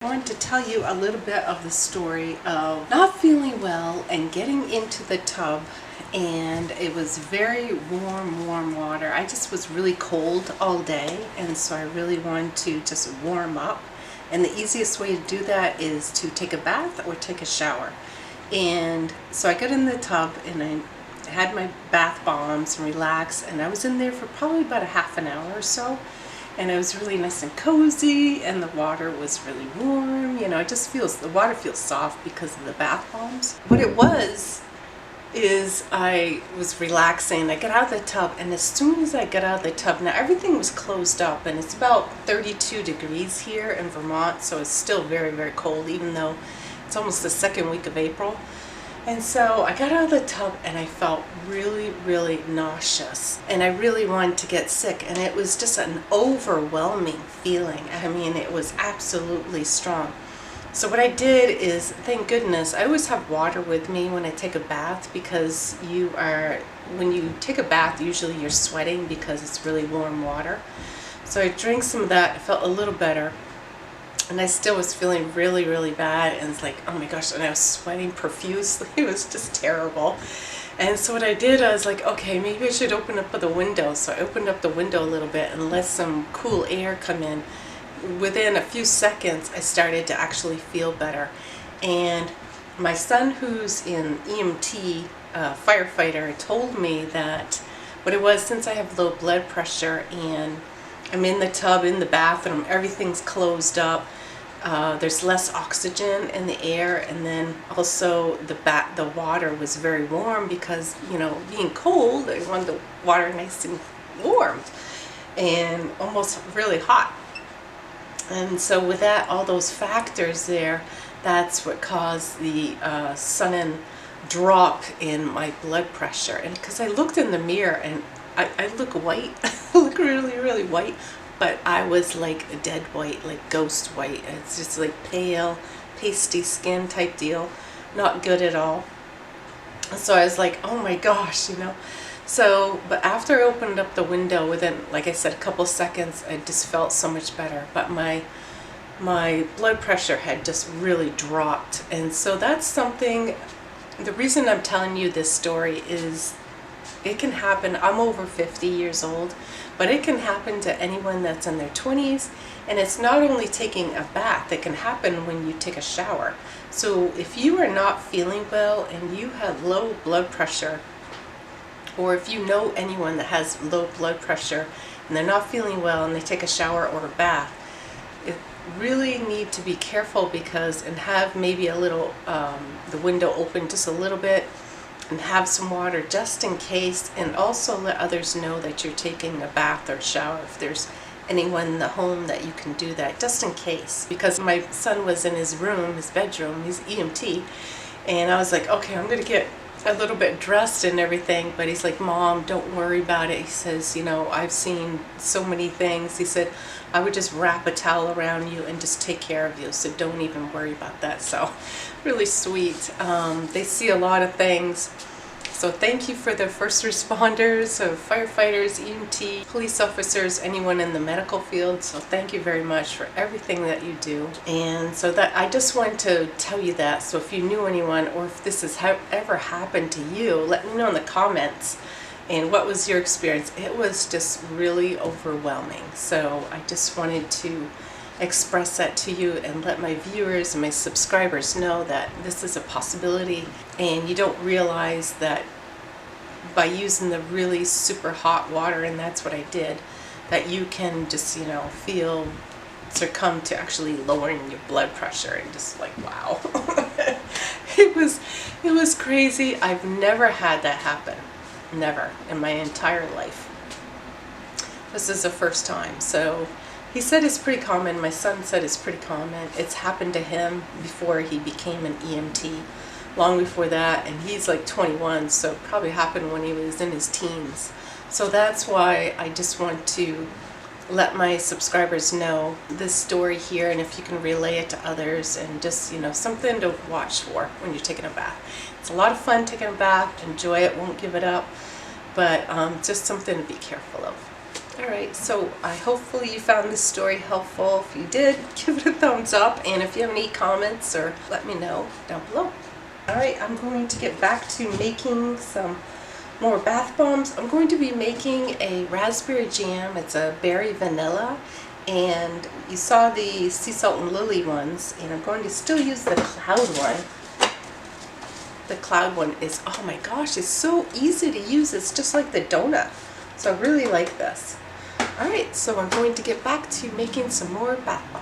I wanted to tell you a little bit of the story of not feeling well and getting into the tub, and it was very warm water. I just was really cold all day, and so I really wanted to just warm up, and the easiest way to do that is to take a bath or take a shower. And so I got in the tub and I had my bath bombs and relaxed, and I was in there for probably about a half an hour or so. And it was really nice and cozy, and the water was really warm. You know, the water feels soft because of the bath bombs. What it was is I was relaxing. I got out of the tub, and as soon as I got out of the tub, now everything was closed up, and it's about 32 degrees here in Vermont, so it's still very cold, even though it's almost the second week of April. And so I got out of the tub and I felt really nauseous, and I really wanted to get sick, and it was just an overwhelming feeling. I mean, it was absolutely strong. So what I did is, thank goodness, I always have water with me when I take a bath, because when you take a bath, usually you're sweating because it's really warm water. So I drank some of that. I felt a little better. And I still was feeling really bad, and it's like, oh my gosh, and I was sweating profusely. It was just terrible. And so what I did, I was like, okay, maybe I should open up the window. So I opened up the window a little bit and let some cool air come in. Within a few seconds, I started to actually feel better. And my son, who's in EMT, firefighter, told me that what it was, since I have low blood pressure and I'm in the tub, in the bathroom, everything's closed up. There's less oxygen in the air, and then also the water was very warm because, you know, being cold, I wanted the water nice and warm and almost really hot. And so with that, all those factors there, that's what caused the sudden drop in my blood pressure. And because I looked in the mirror and I look white, I look really white, but I was like a dead white, like ghost white. It's just like pale, pasty skin type deal, not good at all. So I was like, oh my gosh, you know. So, but after I opened up the window, within, like I said, a couple seconds, I just felt so much better. But my blood pressure had just really dropped. And so that's something, the reason I'm telling you this story is it can happen. I'm over 50 years old, but it can happen to anyone that's in their 20s. And it's not only taking a bath, it can happen when you take a shower. So if you are not feeling well and you have low blood pressure, or if you know anyone that has low blood pressure and they're not feeling well and they take a shower or a bath, you really need to be careful, because, and have maybe a little, the window open just a little bit, and have some water just in case, and also let others know that you're taking a bath or shower if there's anyone in the home that you can do that, just in case. Because my son was in his room, his bedroom, he's EMT, and I was like, okay, I'm gonna get a little bit dressed and everything, but he's like, Mom, don't worry about it. He says, you know, I've seen so many things. He said, I would just wrap a towel around you and just take care of you, so don't even worry about that. So really sweet. They see a lot of things. So thank you for the first responders, firefighters, EMT, police officers, anyone in the medical field. So thank you very much for everything that you do. And so that I just wanted to tell you that. So if you knew anyone, or if this has ever happened to you, let me know in the comments. And what was your experience? It was just really overwhelming. So I just wanted to express that to you and let my viewers and my subscribers know that this is a possibility, and you don't realize that by using the really super hot water, and that's what I did, that you can just, you know, succumb to actually lowering your blood pressure, and just like, wow. it was crazy. I've never had that happen, never in my entire life. This is the first time. So he said it's pretty common. My son said it's pretty common. It's happened to him before he became an EMT, long before that, and he's like 21, so it probably happened when he was in his teens. So that's why I just want to let my subscribers know this story here, and if you can relay it to others, and just, you know, something to watch for when you're taking a bath. It's a lot of fun taking a bath. Enjoy it, won't give it up, but just something to be careful of. Alright, so hopefully you found this story helpful. If you did, give it a thumbs up, and if you have any comments, or let me know down below. Alright, I'm going to get back to making some more bath bombs. I'm going to be making a raspberry jam. It's a berry vanilla, and you saw the sea salt and lily ones, and I'm going to still use the cloud one. The cloud one is, oh my gosh, it's so easy to use. It's just like the donut. So I really like this. Alright, so I'm going to get back to making some more bath bombs.